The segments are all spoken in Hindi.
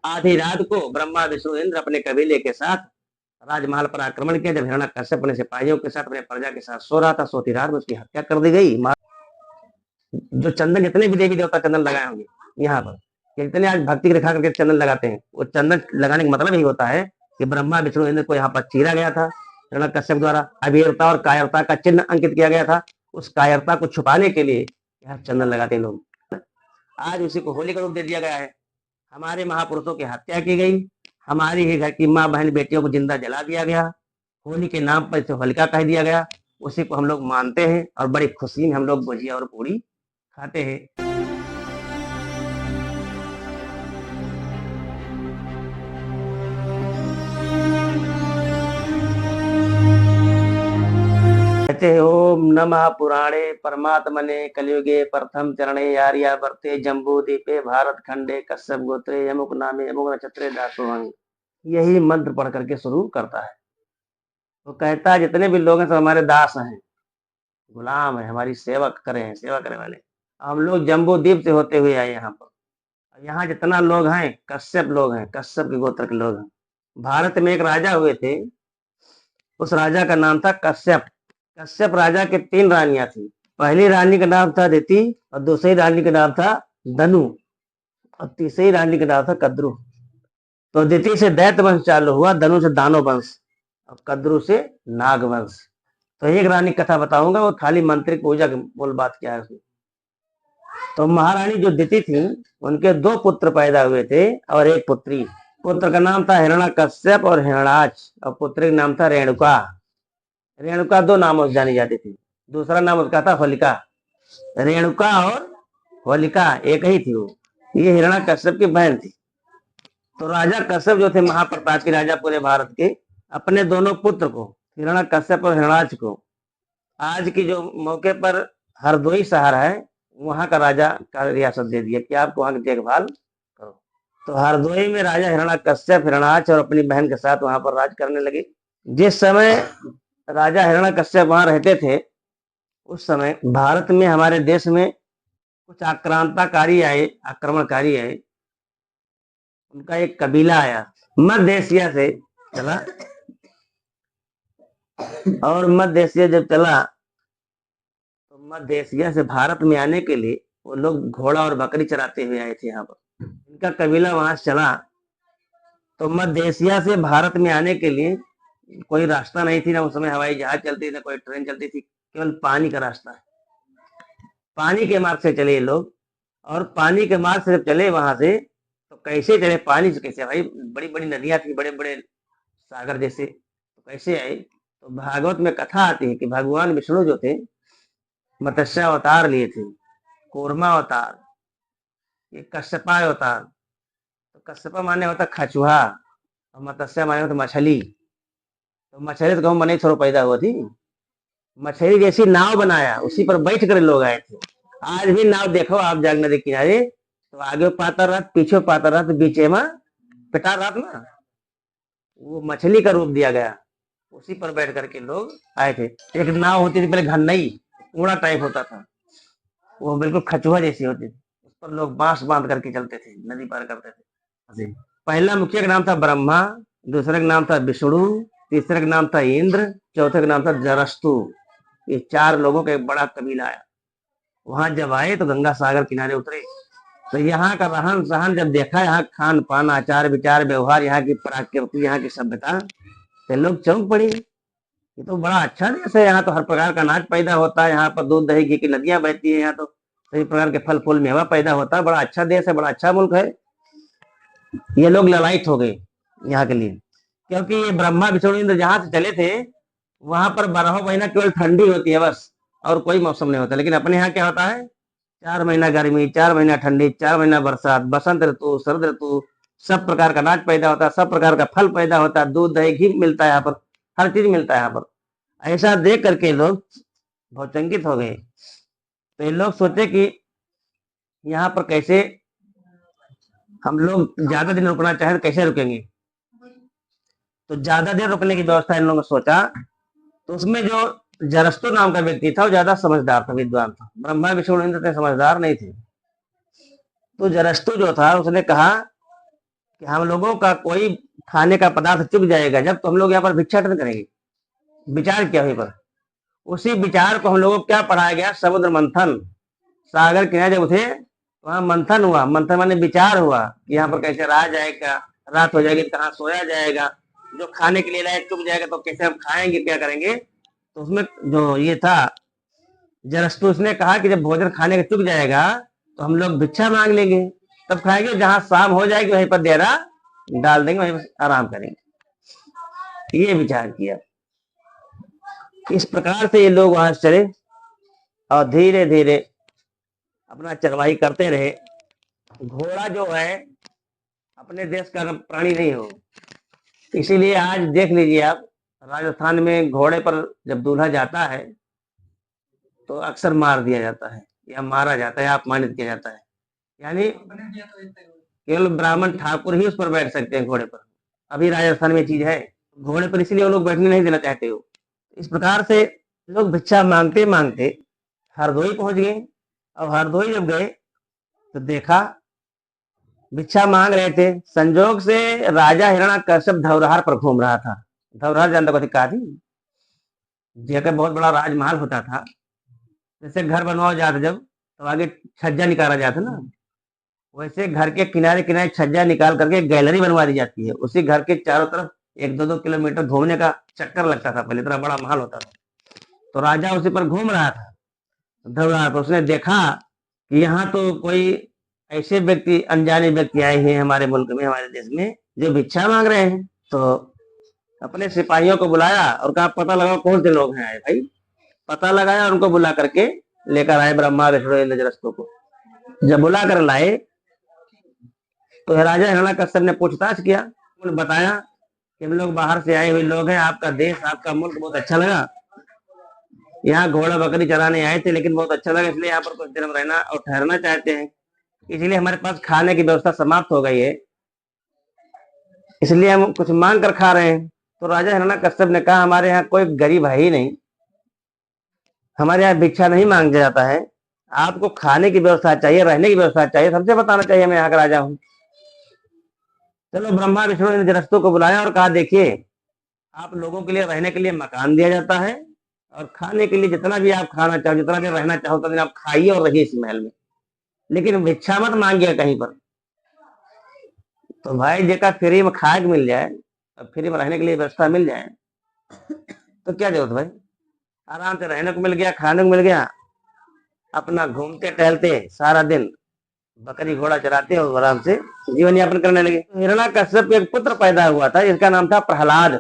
आधी रात को ब्रह्मा विष्णु इंद्र अपने कबीले के साथ राजमहल पर आक्रमण किया। जब हिरण्यकश्यप अपने सिपाहियों के साथ अपने प्रजा के साथ सो रहा था, सोती रात में उसकी हत्या कर दी गई। जो चंदन, जितने भी देवी देवता चंदन लगाए होंगे यहाँ पर, जितने आज भक्ति की रेखा करके चंदन लगाते हैं, वो चंदन लगाने का मतलब यही होता है कि ब्रह्मा विष्णु इंद्र को यहाँ पर चीरा गया था हिरण्यकश्यप द्वारा। अवीरता और कायरता का चिन्ह अंकित किया गया था। उस कायरता को छुपाने के लिए यहाँ चंदन लगाते हैं लोग। आज उसी को होली का रूप दे दिया गया है। हमारे महापुरुषों की हत्या की गई, हमारी ही घर की माँ बहन बेटियों को जिंदा जला दिया गया, होली के नाम पर इसे होलिका कह दिया गया। उसी को हम लोग मानते हैं और बड़ी खुशी में हम लोग गुजिया और पूड़ी खाते हैं। कहते हैं ओम नमः पुराणे परमात्मने कलियुगे प्रथम चरणे आर्यावर्ते जम्बू द्वीपे भारत खंडे कश्यप गोत्रे यमुक नामे यमुक नक्षत्रे दासोहंग। यही मंत्र पढ़ करके शुरू करता है। तो कहता है जितने भी लोग हैं सब हमारे दास हैं, गुलाम है, हमारी सेवा करें, सेवा करने वाले। हम लोग जम्बू द्वीप से होते हुए आए यहाँ पर। यहाँ जितना लोग हैं कश्यप लोग हैं, कश्यप के गोत्र के लोग हैं। भारत में एक राजा हुए थे, उस राजा का नाम था कश्यप। कश्यप राजा के 3 रानियां थी। पहली रानी का नाम था दिति, और दूसरी रानी का नाम था धनु, और तीसरी रानी का नाम था कद्रु। तो दिति से दैत्य वंश चालू हुआ, धनु से दानव वंश, और कद्रु से नाग वंश। तो एक रानी कथा बताऊंगा, वो खाली मंत्रिक पूजा की मूल बात क्या है उसमें। तो महारानी जो दिति थी, उनके 2 पुत्र पैदा हुए थे और एक पुत्री। पुत्र का नाम था हिरण्यकश्यप और हिरणाक्ष, और पुत्री का नाम था रेणुका। रेणुका 2 नामों से जानी जाती थी। दूसरा नाम उसका था होलिका। रेणुका और होलिका एक ही थी वो। ये हिरण्यकश्यप की बहन थी। तो राजा कश्यप जो थे, महाप्रतापी राजा पूरे भारत के, अपने दोनों पुत्र को, हिरण्यकश्यप और हिरणाक्ष को, आज की जो मौके पर हरदोई शहर है, वहां का राजा का रियासत दे दिया कि आप वहां की देखभाल करो। तो हरदोई में राजा हिरण्यकश्यप हिरणाक्ष और अपनी बहन के साथ वहां पर राज करने लगे। जिस समय राजा हिरण्यकश्यप वहां रहते थे, उस समय भारत में, हमारे देश में कुछ आक्रांताकारी आए, आक्रमणकारी आए। उनका एक कबीला आया, मध्य एशिया से चला, और मध्य एशिया जब चला तो मध्य एशिया से भारत में आने के लिए वो लोग घोड़ा और बकरी चराते हुए आए थे यहाँ पर। इनका कबीला वहां से चला, तो मध्य एशिया से भारत में आने के लिए कोई रास्ता नहीं थी ना, उस समय हवाई जहाज चलती थी, कोई ट्रेन चलती थी, केवल पानी का रास्ता है। पानी के मार्ग से चले ये लोग, और पानी के मार्ग से जब चले वहां से, तो कैसे चले, पानी से कैसे भाई, बड़ी बड़ी नदियां थी, बड़े बड़े सागर जैसे, तो कैसे आए। तो भागवत में कथा आती है कि भगवान विष्णु जो थे, मत्स्य अवतार लिए थे, कूर्मा अवतार, ये कश्यपा अवतार। तो कश्यपा माने होता खचुहा, और मत्स्य माने होता मछली। तो मछली तो कहूँ बने थोड़ा पैदा हुआ थी, मछली जैसी नाव बनाया, उसी पर बैठ कर लोग आए थे। आज भी नाव देखो आप जाग नदी किनारे, तो आगे पाता रात, पीछे पाता रात, बीचे में पिटा रात ना, वो मछली का रूप दिया गया, उसी पर बैठ करके लोग आए थे। एक नाव होती थी पहले, घन्नई कूड़ा टाइप होता था, वो बिल्कुल खचुआ जैसी होती थी, उस पर लोग बांस बांध करके चलते थे, नदी पार करते थे। पहला मुखिया का नाम था ब्रह्मा, दूसरे का नाम था विष्णु, तीसरे का नाम था इंद्र, चौथे का नाम था जरस्तु। ये 4 लोगों का एक बड़ा कबीला आया। वहां जब आए तो गंगा सागर किनारे उतरे, तो यहाँ का रहन सहन जब देखा, यहाँ खान पान, आचार विचार, व्यवहार, यहाँ की प्रकृति, यहाँ की सभ्यता, तो लोग चौंक पड़े। ये तो बड़ा अच्छा देश है, यहाँ तो हर प्रकार का अनाज पैदा होता है, यहाँ पर दूध दही घी की नदियां बहती है, यहाँ तो सभी प्रकार के फल फूल मेवा पैदा होता है, बड़ा अच्छा देश है, बड़ा अच्छा मुल्क है। ये लोग ललायत हो गए यहाँ के लिए, क्योंकि ये ब्रह्मा विष्णु इंद्र जहां से चले थे, वहां पर 12 महीना केवल ठंडी होती है बस, और कोई मौसम नहीं होता। लेकिन अपने यहाँ क्या होता है, 4 महीना गर्मी, 4 महीना ठंडी, 4 महीना बरसात, बसंत ऋतु, शरद ऋतु, सब प्रकार का अनाज पैदा होता है, सब प्रकार का फल पैदा होता है, दूध दही घी मिलता है यहाँ पर, हर चीज मिलता है यहाँ पर। ऐसा देख करके लोग बहुत चंकित हो गए। तो ये लोग सोचे कि यहाँ पर कैसे हम लोग ज्यादा दिन रुकना चाहें तो कैसे रुकेंगे। तो ज्यादा देर रुकने की व्यवस्था इन लोगों ने सोचा। तो उसमें जो जरस्तु नाम का व्यक्ति था, वो ज्यादा समझदार था, विद्वान था। ब्रह्मा विष्णु इंद्र समझदार नहीं थे। तो जरस्तु जो था, उसने कहा कि हम लोगों का कोई खाने का पदार्थ चुक जाएगा जब, तो हम लोग यहाँ पर भिक्षाटन करेंगे। विचार क्या हुई पर, उसी विचार को हम लोगों को क्या पढ़ाया गया, समुद्र मंथन। सागर किनारे जब उठे वहां मंथन हुआ, मंथन माने विचार हुआ कि यहाँ पर कैसे रहा जाएगा, रात हो जाएगी कहाँ सोया जाएगा, जो खाने के लिए लायक चुक जाएगा तो कैसे हम खाएंगे, क्या करेंगे। तो उसमें जो ये था जरस्तु, उसने कहा कि जब भोजन खाने का चुक जाएगा तो हम लोग भिक्षा मांग लेंगे, तब खाएंगे, जहां शाम हो जाएगी वहीं पर डेरा डाल देंगे, वहीं पर आराम करेंगे। ये विचार किया। इस प्रकार से ये लोग वहां से चले और धीरे धीरे अपना चरवाही करते रहे। घोड़ा जो है अपने देश का प्राणी नहीं हो, इसीलिए आज देख लीजिए आप, राजस्थान में घोड़े पर जब दूल्हा जाता है तो अक्सर मार दिया जाता है या मारा जाता है, अपमानित किया जाता है। यानी केवल ब्राह्मण ठाकुर ही उस पर बैठ सकते हैं घोड़े पर। अभी राजस्थान में चीज है, घोड़े पर इसलिए वो लोग बैठने नहीं देना चाहते हो। इस प्रकार से लोग भिक्षा मांगते मांगते हरदोई पहुंच गए। और हरदोई जब गए तो देखा भिक्षा मांग रहे थे, संजोग से राजा हिरण्याकश्यप धौरहार पर घूम रहा था। धौरहार जानता को कहा थी, जगह बहुत बड़ा राजमहल होता था, जैसे घर बनवाया जाता जब तो आगे छज्जा निकाला जाता ना, वैसे घर के किनारे किनारे छज्जा निकाल करके गैलरी बनवा दी जाती है। उसी घर के चारों तरफ 1-2 किलोमीटर घूमने का चक्कर लगता था, पहले इतना बड़ा महल होता था। तो राजा उसी पर घूम रहा था धौरहार पर। उसने देखा कि यहाँ तो कोई ऐसे व्यक्ति, अनजाने व्यक्ति आए हैं हमारे मुल्क में, हमारे देश में, जो भिक्षा मांग रहे हैं। तो अपने सिपाहियों को बुलाया और कहा पता लगाओ कौन से लोग हैं आए। भाई पता लगाया, उनको बुला करके लेकर आए ब्रह्मा विष्णु इंद्र जरस्तु को। जब बुला कर लाए तो राजा हिरण्याकश्यप ने पूछताछ किया, उन्होंने बताया कि हम लोग बाहर से आए हुए लोग हैं, आपका देश आपका मुल्क बहुत अच्छा लगा, यहाँ घोड़ा बकरी चराने आए थे, लेकिन बहुत अच्छा लगा, इसलिए यहाँ पर कुछ दिन हम रहना और ठहरना चाहते हैं। इसलिए हमारे पास खाने की व्यवस्था समाप्त हो गई है, इसलिए हम कुछ मांग कर खा रहे हैं। तो राजा हिरण्याकश्यप ने कहा हमारे यहाँ कोई गरीब है ही नहीं, हमारे यहाँ भिक्षा नहीं मांगा जाता है, आपको खाने की व्यवस्था चाहिए, रहने की व्यवस्था चाहिए, सबसे बताना चाहिए मैं यहाँ का राजा हूँ। चलो ब्रह्मा विष्णु ने जरस्तु को बुलाया और कहा देखिए आप लोगों के लिए रहने के लिए मकान दिया जाता है और खाने के लिए जितना भी आप खाना चाहो, जितना दिन रहना चाहो उतना दिन आप खाइए और रहिए इस महल में, लेकिन भिक्षा मत मांगिए कहीं पर। तो भाई जेका फ्री में खाए मिल जाए और फ्री में रहने के लिए व्यवस्था मिल जाए तो क्या जरूरत भाई, आराम से रहने को मिल गया, खाने को मिल गया, अपना घूमते टहलते सारा दिन बकरी घोड़ा चराते और आराम से जीवन यापन करने लगे। हिरण्याकश्यप को एक पुत्र पैदा हुआ था, इसका नाम था प्रहलाद।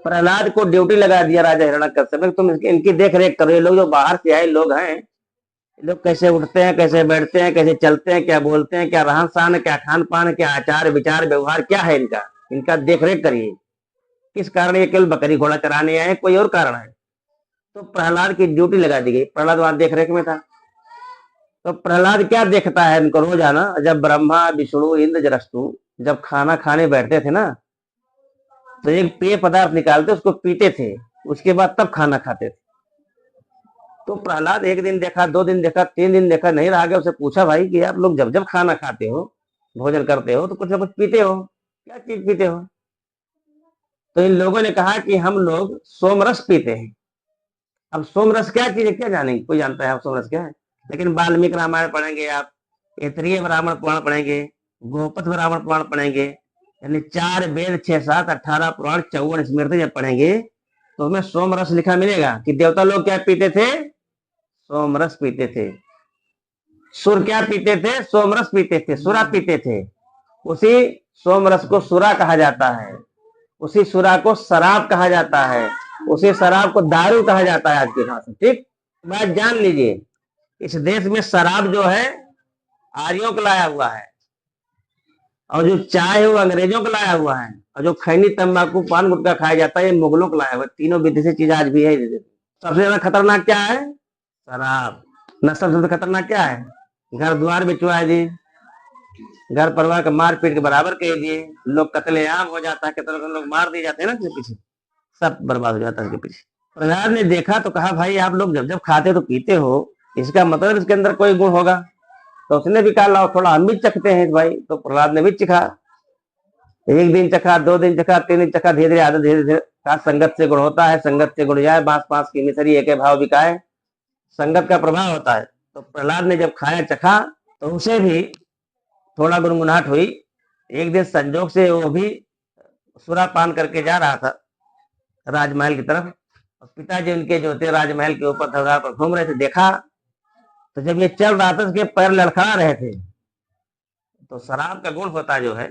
प्रहलाद को ड्यूटी लगा दिया राजा हिरण्याकश्यप ने, तुम इनकी देख रेख करो, ये लोग जो बाहर से आए लोग हैं, ये लोग कैसे उठते हैं, कैसे बैठते हैं, कैसे चलते हैं, क्या बोलते हैं, क्या रहन सहन है, क्या खान पान है, क्या आचार विचार व्यवहार क्या है इनका, इनका देख रेख करिए। किस कारण ये केवल बकरी घोड़ा चराने आए, कोई और कारण है। तो प्रहलाद की ड्यूटी लगा दी गई, प्रहलाद वहां देख रेख में था। तो प्रहलाद क्या देखता है इनको रोजाना, जब ब्रह्मा विष्णु इंद्र जरस्तु जब खाना खाने बैठते थे ना, तो एक पेय पदार्थ निकालते उसको पीते थे, उसके बाद तब खाना खाते थे। तो प्रहलाद एक दिन देखा, 2 दिन देखा, 3 दिन देखा, नहीं रहा गया, उसे पूछा भाई कि आप लोग जब जब खाना खाते हो, भोजन करते हो, तो कुछ ना कुछ पीते हो, क्या चीज पीते हो। तो इन लोगों ने कहा कि हम लोग सोमरस पीते हैं। अब सोमरस क्या चीज है, क्या जानेंगे, कोई जानता है आप सोमरस क्या है। लेकिन वाल्मीकि रामायण पढ़ेंगे आप, ऐतरेय ब्राह्मण पुराण पढ़ेंगे, गोपथ ब्राह्मण पुराण पढ़ेंगे, यानी 4 वेद 6 7 18 पुराण 54 स्मृति जब पढ़ेंगे तो उसमें सोमरस लिखा मिलेगा कि देवता लोग क्या पीते थे, सोमरस पीते थे। सुर क्या पीते थे, सोमरस पीते थे, सुरा पीते थे। उसी सोमरस को सुरा कहा जाता है, उसी सुरा को शराब कहा जाता है, उसी शराब को दारू कहा जाता है आज के भाषा। ठीक बात जान लीजिए, इस देश में शराब जो है आर्यों को लाया हुआ है, और जो चाय है वो अंग्रेजों को लाया हुआ है, और जो खैनी तंबाकू पान गुटखा खाया जाता है ये मुगलों को लाया हुआ है। तीनों विदेशी चीज आज भी है। सबसे ज्यादा खतरनाक क्या है, शराब। नशा सबसे खतरनाक क्या है, घर द्वार बिचवा दिए, घर परिवार का मार पीट के बराबर कह दिए, लोग कत्लेआम हो जाता है, कितने लोग मार दिए जाते हैं ना इसके पीछे, सब बर्बाद हो जाता है इसके पीछे। प्रहलाद ने देखा तो कहा भाई आप लोग जब जब खाते तो पीते हो, इसका मतलब इसके अंदर कोई गुण होगा। तो उसने भी कहा लाओ थोड़ा हम भी चखते हैं भाई। तो प्रहलाद ने भी चिखा, एक दिन चखा, 2 दिन चखा, 3 दिन चखा, धीरे धीरे आदत, धीरे धीरे कहा संगत से गुण होता है, संगत से गुण जाए, बांस पास की मिसरी एक भाव बिकाए। संगत का प्रभाव होता है। तो प्रहलाद ने जब खाया चखा तो उसे भी थोड़ा गुनगुनाहट हुई। एक दिन संजोग से वो भी सुरापान करके जा रहा था राजमहल की तरफ, और पिताजी उनके जो थे राजमहल के ऊपर धरधार पर घूम रहे थे। देखा तो जब ये चल रहा था उसके पैर लड़खड़ा रहे थे। तो शराब का गुण होता जो है,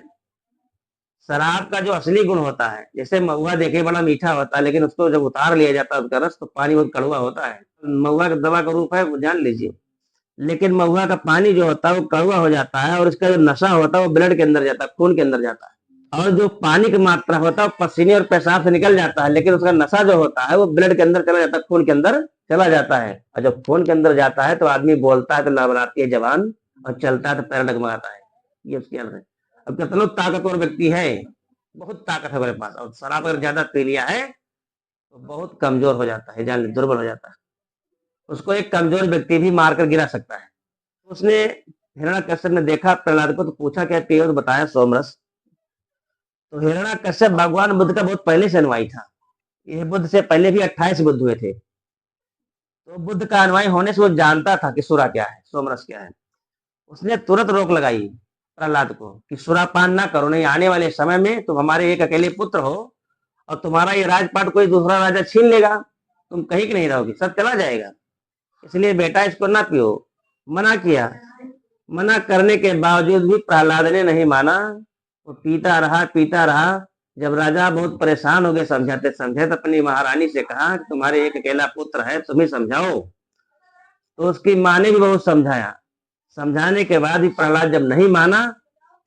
शराब का जो असली गुण होता है, जैसे महुआ देखे बड़ा मीठा होता है, लेकिन उसको जब उतार लिया जाता है उसका रस, तो पानी बहुत कड़वा होता है। महुआ का दवा का रूप है, वो जान लीजिए। लेकिन महुआ का पानी जो होता है वो कड़वा हो जाता है, और इसका जो नशा होता है वो ब्लड के अंदर जाता है, खून के अंदर जाता है। और जो पानी की मात्रा होता है वो पसीने और पेशाब से निकल जाता है, लेकिन उसका नशा जो होता है वो ब्लड के अंदर चला जाता है, खून के अंदर चला जाता है। और जब खून के अंदर जाता है तो आदमी बोलता है तो लड़बड़ाती है जवान, और चलता है तो पैर डगमगाता है। ये उसकी अर्थ है। अब कितना ताकतवर व्यक्ति है, बहुत ताकत है मेरे पास, और शराब अगर ज्यादा पी लिया है तो बहुत कमजोर हो जाता है, जान, दुर्बल हो जाता है। उसको एक कमजोर व्यक्ति भी मारकर गिरा सकता है। उसने, हिरण्यकश्यप ने देखा प्रहलाद को तो पूछा क्या पियो, तो बताया सोमरस। तो हिरण्यकश्यप भगवान बुद्ध का बहुत पहले से अनुयायी था। ये बुद्ध से पहले भी 28 बुद्ध हुए थे। तो बुद्ध का अनुयायी होने से वो जानता था कि सुरा क्या है, सोमरस क्या है। उसने तुरंत रोक लगाई प्रहलाद को कि सुरापान ना करो, नहीं आने वाले समय में तुम हमारे एक अकेले पुत्र हो, और तुम्हारा ये राजपाट कोई दूसरा राजा छीन लेगा, तुम कहीं की नहीं रहोगी, सब चला जाएगा। इसलिए बेटा इसको ना पियो। मना किया। मना करने के बावजूद भी प्रहलाद ने नहीं माना। वो पीता रहा, पीता रहा। जब राजा बहुत परेशान हो गए समझाते समझाते, अपनी महारानी से कहा कि तुम्हारे एक अकेला पुत्र है, तुम ही समझाओ। तो उसकी माँ ने भी बहुत समझाया। समझाने के बाद भी प्रहलाद जब नहीं माना,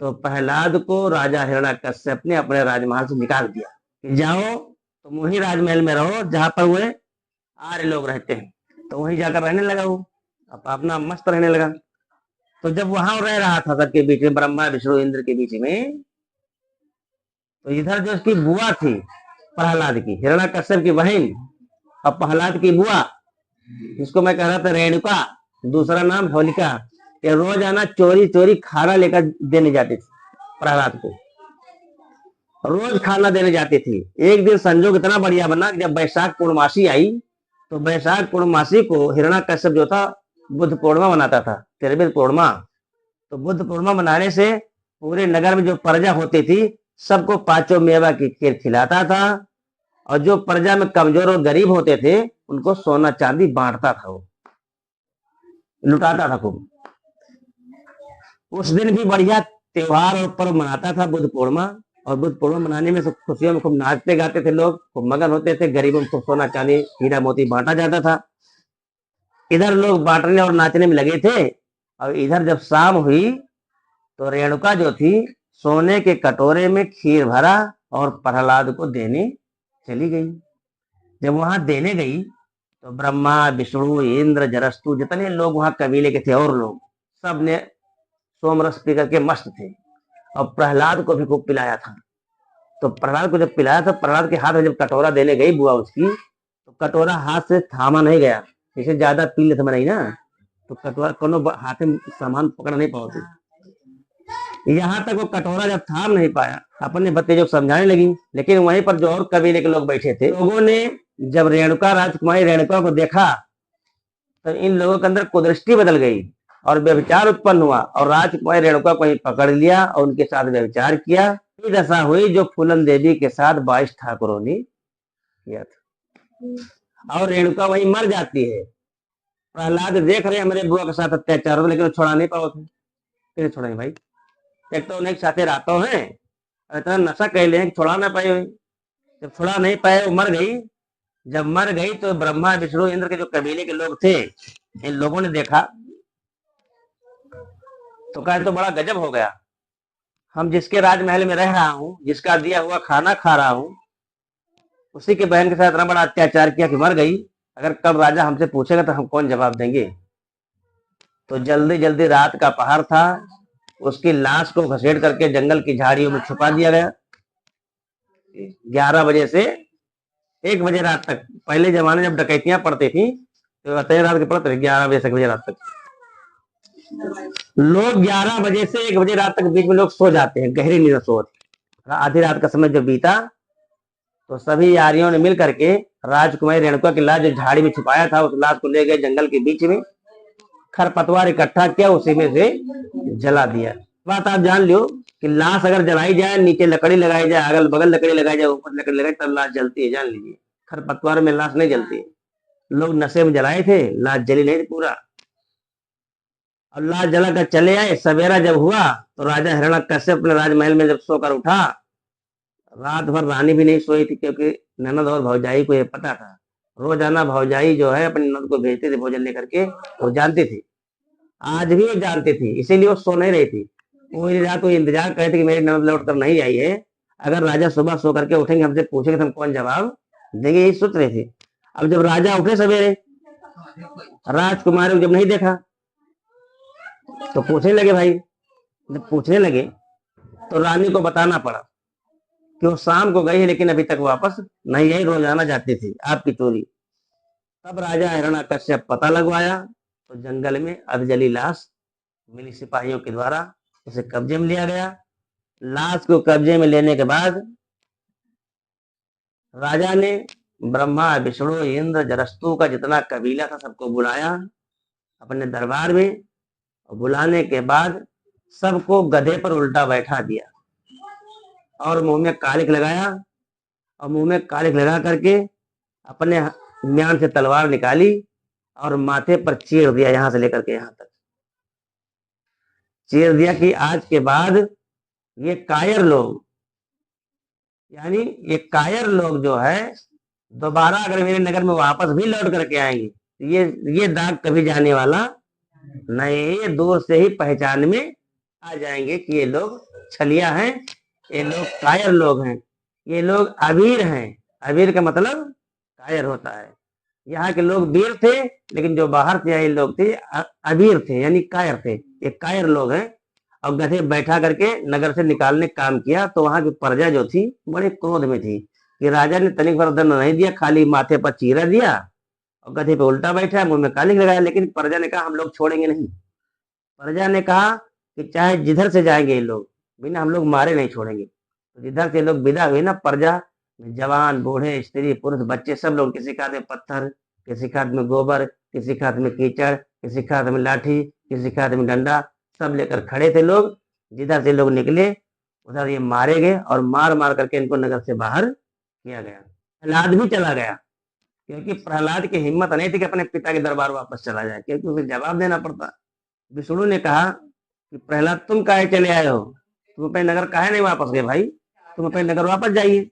तो प्रहलाद को राजा हिरण्यकश्यप ने अपने राजमहल से निकाल दिया कि जाओ तुम वही राजमहल में रहो जहां पर वो आर्य लोग रहते हैं। तो वहीं जाकर रहने लगा वो, अपना मस्त रहने लगा। तो जब वहां रह रहा था सबके बीच में, ब्रह्मा विष्णु इंद्र के बीच में, तो इधर जो उसकी बुआ थी प्रहलाद की, हिरण्यकश्यप की बहन, और प्रहलाद की बुआ, जिसको मैं कह रहा था रेणुका, दूसरा नाम होलिका, ये रोज आना चोरी चोरी खाना लेकर देने जाती थी प्रहलाद को, रोज खाना देने जाती थी। एक दिन संजोग इतना बढ़िया बना कि जब वैशाख पूर्णमासी आई, तो वैशाख पूर्णमासी को हिरण्यकश्यप जो था बुद्ध पूर्णिमा मनाता था, तिरबिल पूर्णिमा। तो बुद्ध पूर्णिमा मनाने से पूरे नगर में जो प्रजा होती थी सबको 5 मेवा की खीर खिलाता था, और जो प्रजा में कमजोर और गरीब होते थे उनको सोना चांदी बांटता था, वो लुटाता था खूब। उस दिन भी बढ़िया त्योहार और पर्व मनाता था बुद्ध पूर्णिमा। और बुद्ध पूर्णिमा मनाने में सब खुशियों में खूब नाचते गाते थे लोग, खूब मगन होते थे। गरीबों को सोना चांदी हीरा मोती बांटा जाता था। इधर लोग बांटने और नाचने में लगे थे, और इधर जब शाम हुई तो रेणुका जो थी सोने के कटोरे में खीर भरा और प्रहलाद को देने चली गई। जब वहां देने गई तो ब्रह्मा विष्णु इंद्र जरस्तु जितने लोग वहां कबीले के थे और लोग, सब ने सोमरस पी करके मस्त थे, और प्रहलाद को भी खूब पिलाया था। तो प्रहलाद को जब पिलाया तो प्रहलाद के हाथ में जब कटोरा देने गई बुआ उसकी, तो कटोरा हाथ से थामा नहीं गया। जैसे ज्यादा पी लेते नहीं ना, तो कटोरा कोनो हाथ में सामान पकड़ नहीं पाती। यहाँ तक वो कटोरा जब थाम नहीं पाया, अपने भतीजों को समझाने लगी। लेकिन वहीं पर जो और कबीले के लोग बैठे थे, लोगों ने जब रेणुका, राजकुमारी रेणुका को देखा, तो इन लोगों के अंदर कुदृष्टि बदल गई और व्यभिचार उत्पन्न हुआ, और राजकुमारी रेणुका को ही पकड़ लिया और उनके साथ व्यभिचार किया। ये दशा हुई जो फूलन देवी के साथ 22 ठाकुरों ने किया था, और रेणुका वही मर जाती है। प्रहलाद देख रहे हमारे बुआ के साथ अत्याचार हो, लेकिन छोड़ा नहीं पाओ थे। कैसे छोड़े भाई, एक तो उन्हें साथे रहता है, इतना नशा कहले हैं छोड़ा ना पाए। जब छोड़ा नहीं पाए वो मर गई। जब मर गई तो ब्रह्मा विष्णु इंद्र के जो कबीले के लोग थे, इन लोगों ने देखा तो कहा तो बड़ा गजब हो गया। हम जिसके राजमहल में रह रहा हूँ, जिसका दिया हुआ खाना खा रहा हूँ, उसी के बहन के साथ इतना बड़ा अत्याचार किया कि मर गई। अगर कल राजा हमसे पूछेगा तो हम कौन जवाब देंगे। तो जल्दी जल्दी, रात का पहर था, उसकी लाश को घसीट करके जंगल की झाड़ियों में छुपा दिया गया। 11 बजे से 1 बजे रात तक, पहले जमाने जब डकैतियां पड़ती थी तो रात के पड़ते 11 बजे से 1 बजे रात तक। लोग 11 बजे से 1 बजे रात तक बीच में लोग सो जाते हैं, गहरी नींद सोते। आधी रात का समय जब बीता तो सभी यारियों ने मिल करके राजकुमारी रेणुका की लाश जो झाड़ी में छुपाया था उस लाश को ले गए जंगल के बीच में, खरपतवार इकट्ठा किया, उसी में से जला दिया। बात आप जान लो कि लाश अगर जलाई जाए, नीचे लकड़ी लगाई जाए, अगल बगल लकड़ी लगाई जाए, ऊपर लकड़ी लगाई, तब लाश जलती है, जान लीजिए। खरपतवार में लाश नहीं जलती है। लोग नशे में जलाए थे, लाश जली नहीं पूरा। और लाश जला कर चले आए। सवेरा जब हुआ तो राजा हिरण्यकश्यप अपने राजमहल में जब सोकर उठा, रात भर रानी भी नहीं सोई थी, क्योंकि ननद और भौजाई को ये पता था। रोजाना भौजाई जो है अपनी ननद को भेजती थी भोजन लेकर के, वो जानती थी, आज भी वो जानती थी, इसीलिए वो सो नहीं रही थी। पूरी रात वो इंतजार कर रही थी कि मेरी ननद लौट कर नहीं आई है। अगर राजा सुबह सो करके उठेंगे, हमसे पूछेंगे तो हम कौन जवाब देंगे, यही सोच रहे थे। अब जब राजा उठे सवेरे, राजकुमारी को जब नहीं देखा तो पूछने लगे भाई। जब पूछने लगे तो रानी को बताना पड़ा कि वो शाम को गई है लेकिन अभी तक वापस नहीं आई, रोजाना जाती थी आपकी चोरी। तब राजा हिरण्यकश्यप पता लगवाया तो जंगल में अधजली लाश मिली, सिपाहियों के द्वारा उसे कब्जे में लिया गया। लाश को कब्जे में लेने के बाद राजा ने ब्रह्मा विष्णु इंद्र जरस्तु का जितना कबीला था सबको बुलाया अपने दरबार में, और बुलाने के बाद सबको गधे पर उल्टा बैठा दिया और मुंह में कालिख लगाया, और मुंह में कालिख लगा करके अपने म्यान से तलवार निकाली और माथे पर चीर दिया, यहां से लेकर के यहां तक चीर दिया कि आज के बाद ये कायर लोग, यानी ये कायर लोग जो है दोबारा अगर मेरे नगर में वापस भी लौट करके आएंगे तो ये दाग कभी जाने वाला नहीं। ये दूर से ही पहचान में आ जाएंगे कि ये लोग छलिया हैं, ये लोग कायर लोग हैं, ये लोग अबीर हैं। अबीर का मतलब कायर होता है। यहाँ के लोग वीर थे, लेकिन जो बाहर से आए लोग थे अबीर थे, यानी कायर थे। ये कायर लोग हैं। और गधे बैठा करके नगर से निकालने का काम किया, तो वहां की प्रजा जो थी बड़े क्रोध में थी कि राजा ने तनिक भर दंड नहीं दिया, खाली माथे पर चीरा दिया और गधे पे उल्टा बैठा, मुंह में कालिख लगाया। लेकिन प्रजा ने कहा हम लोग छोड़ेंगे नहीं। प्रजा ने कहा कि चाहे जिधर से जाएंगे ये लोग, बिना हम लोग मारे नहीं छोड़ेंगे। तो जिधर से लोग विदा हुए ना, प्रजा जवान बूढ़े स्त्री पुरुष बच्चे सब लोग, किसी के हाथ में पत्थर, किसी के हाथ में गोबर, किसी के हाथ में कीचड़, किसी के हाथ में लाठी, किसी के हाथ में डंडा, सब लेकर खड़े थे लोग। जिधर से लोग निकले उधर ये मारे गए और मार मार करके इनको नगर से बाहर किया गया। प्रहलाद भी चला गया, क्योंकि प्रहलाद की हिम्मत नहीं थी कि अपने पिता के दरबार वापस चला जाए, क्योंकि उसे जवाब देना पड़ता। विष्णु ने कहा कि प्रहलाद तुम काहे चले आए हो, तुम अपने नगर काहे नहीं वापस गए भाई, तुम अपने नगर वापस जाइए।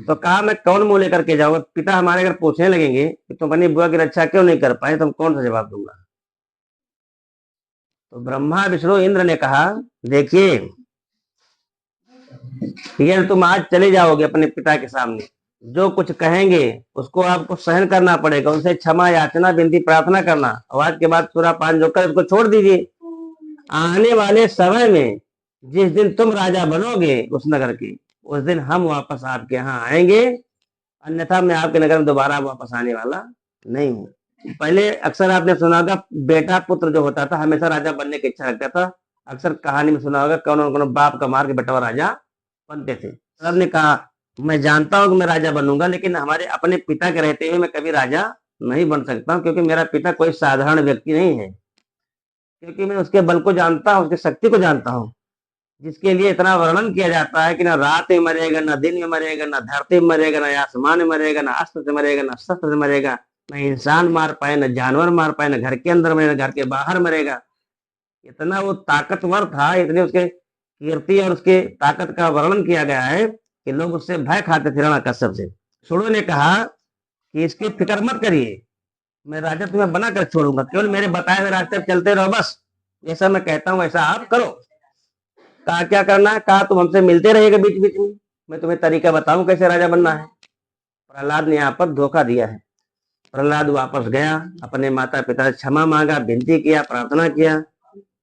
तो कहा मैं कौन मुंह लेकर के जाऊंगा, पिता हमारे अगर पूछने लगेंगे कि तुम अपनी बुआ की रक्षा क्यों नहीं कर पाए, तो हम कौन सा जवाब दूंगा। तो ब्रह्मा विष्णु इंद्र ने कहा देखिए, ये तुम आज चले जाओगे अपने पिता के सामने, जो कुछ कहेंगे उसको आपको सहन करना पड़ेगा, उनसे क्षमा याचना विनती प्रार्थना करना, और आज के बाद पूरा पान जोकर उसको छोड़ दीजिए। आने वाले समय में जिस दिन तुम राजा बनोगे उस नगर के, उस दिन हम वापस आपके यहाँ आएंगे, अन्यथा मैं आपके नगर में दोबारा वापस आने वाला नहीं हूँ। पहले अक्सर आपने सुना होगा बेटा पुत्र जो होता था हमेशा राजा बनने की इच्छा रखता था। अक्सर कहानी में सुना होगा कौन कौन बाप का मार के बेटा राजा बनते थे। सब ने कहा मैं जानता हूँ कि मैं राजा बनूंगा, लेकिन हमारे अपने पिता के रहते हुए मैं कभी राजा नहीं बन सकता हूँ, क्योंकि मेरा पिता कोई साधारण व्यक्ति नहीं है। क्योंकि मैं उसके बल को जानता हूँ, उसकी शक्ति को जानता हूँ, जिसके लिए इतना वर्णन किया जाता है कि ना रात में मरेगा, ना दिन में मरेगा, ना धरती में मरेगा, ना आसमान में मरेगा, ना अस्त्र से मरेगा, ना शस्त्र से मरेगा, न इंसान मार पाए, न जानवर मार पाए, न घर के अंदर मरेगा, घर के बाहर मरेगा। इतना वो ताकतवर था, इतने उसके कीर्ति और उसके ताकत का वर्णन किया गया है कि लोग उससे भय खाते थे हिरण्यकश्यप से। सुड़ो ने कहा कि इसकी फिक्र मत करिए, मैं राजा तुम्हें बना कर छोड़ूंगा, केवल मेरे बताए हुए रास्ते पर चलते रहो, बस जैसा मैं कहता हूँ वैसा आप करो। कहा क्या करना है, कहा तुम हमसे मिलते रहेगा बीच बीच में, मैं तुम्हें तरीका बताऊं कैसे राजा बनना है। प्रहलाद ने यहाँ पर धोखा दिया है। प्रहलाद वापस गया, अपने माता पिता से क्षमा मांगा, विनती किया, प्रार्थना किया।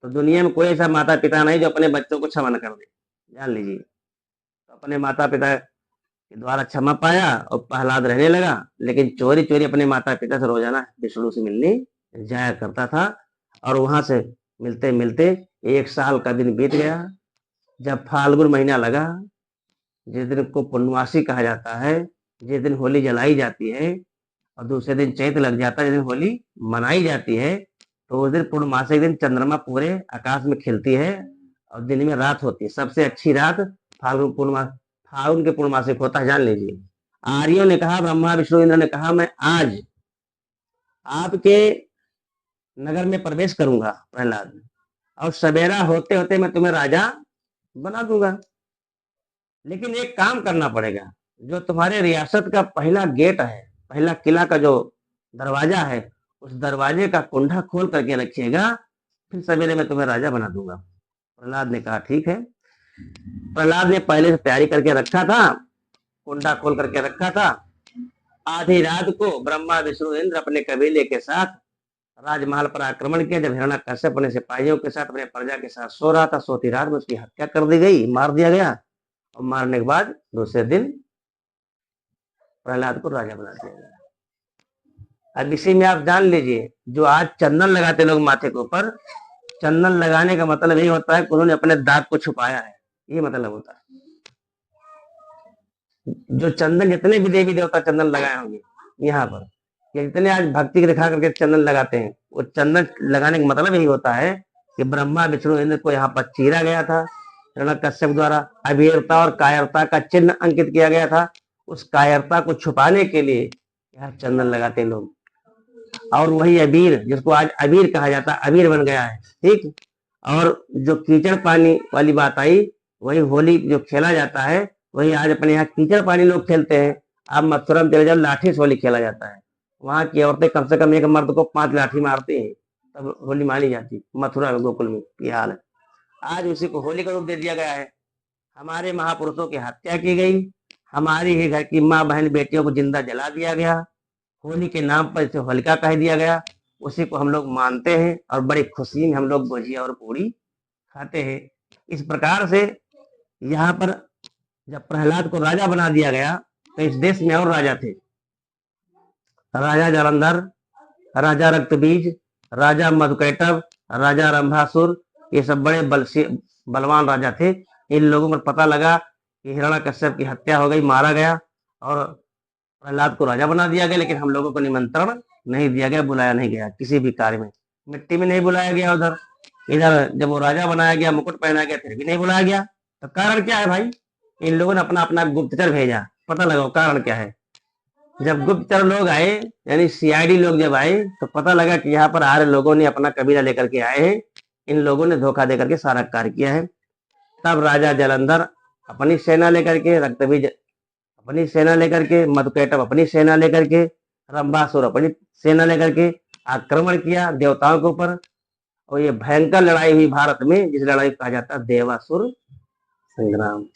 तो दुनिया में कोई ऐसा माता पिता नहीं जो अपने बच्चों को क्षमा न कर दे, जान लीजिए। तो अपने माता पिता के द्वारा क्षमा पाया और प्रहलाद रहने लगा, लेकिन चोरी चोरी अपने माता पिता से रोजाना विष्णु से मिलने जाया करता था। और वहां से मिलते मिलते 1 साल का दिन बीत गया। जब फाल्गुन महीना लगा जिस दिन को पूर्णमासी कहा जाता है, जिस दिन होली जलाई जाती है और दूसरे दिन चैत्र लग जाता है, जिस दिन होली मनाई जाती है, तो उस दिन पूर्णमासी के दिन चंद्रमा पूरे आकाश में खिलती है और दिन में रात होती है। सबसे अच्छी रात फाल्गुन के पूर्णमासी को होता है, जान लीजिए। आर्यों ने कहा, ब्रह्मा विष्णु इंद्र ने कहा, मैं आज आपके नगर में प्रवेश करूंगा प्रहलाद, और सवेरा होते होते मैं तुम्हें राजा बना दूंगा। लेकिन एक काम करना पड़ेगा, जो तुम्हारे रियासत का पहला गेट है, पहला किला का जो दरवाजा है, उस दरवाजे का कुंडा खोल करके रखिएगा, फिर सवेरे मैं तुम्हें राजा बना दूंगा। प्रहलाद ने कहा ठीक है। प्रहलाद ने पहले से तैयारी करके रखा था, कुंडा खोल करके रखा था। आधी रात को ब्रह्मा विष्णु इंद्र अपने कबीले के साथ राजमहल पर आक्रमण किया। जब हिरण्यकश्यप अपने सिपाहियों के साथ अपने प्रजा के साथ सो रहा था, सोती रात में उसकी हत्या कर दी गई, मार दिया गया। और मारने के बाद दूसरे दिन प्रहलाद को राजा बना दिया गया। अब इसी में आप जान लीजिए, जो आज चंदन लगाते लोग माथे के ऊपर, चंदन लगाने का मतलब यही होता है कि उन्होंने अपने दाग को छुपाया है, ये मतलब होता है। जो चंदन, जितने भी देवी देवता चंदन लगाए होंगे यहाँ पर, या जितने आज भक्ति दिखा करके चंदन लगाते हैं, वो चंदन लगाने का मतलब यही होता है कि ब्रह्मा विष्णु इंद्र को यहाँ पर चीरा गया था हिरण्यकश्यप द्वारा, अवीरता और कायरता का चिन्ह अंकित किया गया था। उस कायरता को छुपाने के लिए यहाँ चंदन लगाते लोग। और वही अबीर, जिसको आज अबीर कहा जाता है, अबीर बन गया है, ठीक। और जो कीचड़ पानी वाली बात आई, वही होली जो खेला जाता है, वही आज अपने यहाँ कीचड़ पानी लोग खेलते हैं। आप मथुरा में चले जाओ, लाठी से होली खेला जाता है। वहां की औरतें कम से कम एक मर्द को 5 लाठी मारती हैं, तब होली मानी जाती। मथुरा में, गोकुल में ये हाल है। आज उसी को होली का रूप दे दिया गया है। हमारे महापुरुषों की हत्या की गई, हमारी ही घर की माँ बहन बेटियों को जिंदा जला दिया गया, होली के नाम पर इसे होलिका कह दिया गया। उसी को हम लोग मानते हैं और बड़ी खुशी में हम लोग गुजिया और पूड़ी खाते हैं। इस प्रकार से यहाँ पर जब प्रहलाद को राजा बना दिया गया, तो इस देश में और राजा थे। राजा जालंधर, राजा रक्तबीज, राजा मधुकैटभ, राजा रंभासुर, ये सब बड़े बलवान राजा थे। इन लोगों को पता लगा कि हिरण्यकश्यप की हत्या हो गई, मारा गया, और प्रहलाद को राजा बना दिया गया। लेकिन हम लोगों को निमंत्रण नहीं दिया गया, बुलाया नहीं गया किसी भी कार्य में। मिट्टी में नहीं बुलाया गया उधर, इधर जब वो राजा बनाया गया, मुकुट पहनाया गया, फिर भी नहीं बुलाया गया। तो कारण क्या है भाई? इन लोगों ने अपना अपना गुप्तचर भेजा, पता लगाओ कारण क्या है। जब गुप्तचर लोग आए, यानी सीआईडी लोग जब आए, तो पता लगा कि यहाँ पर आ रहे लोगों ने अपना कबीला लेकर के आए हैं, इन लोगों ने धोखा देकर के सारा कार्य किया है। तब राजा जालंधर अपनी सेना लेकर के, रक्तबीज अपनी सेना लेकर के, मधुकैटभ अपनी सेना लेकर के, रंभासुर अपनी सेना लेकर के आक्रमण किया देवताओं के ऊपर। और ये भयंकर लड़ाई हुई भारत में, जिस लड़ाई को कहा जाता है देवासुर संग्राम।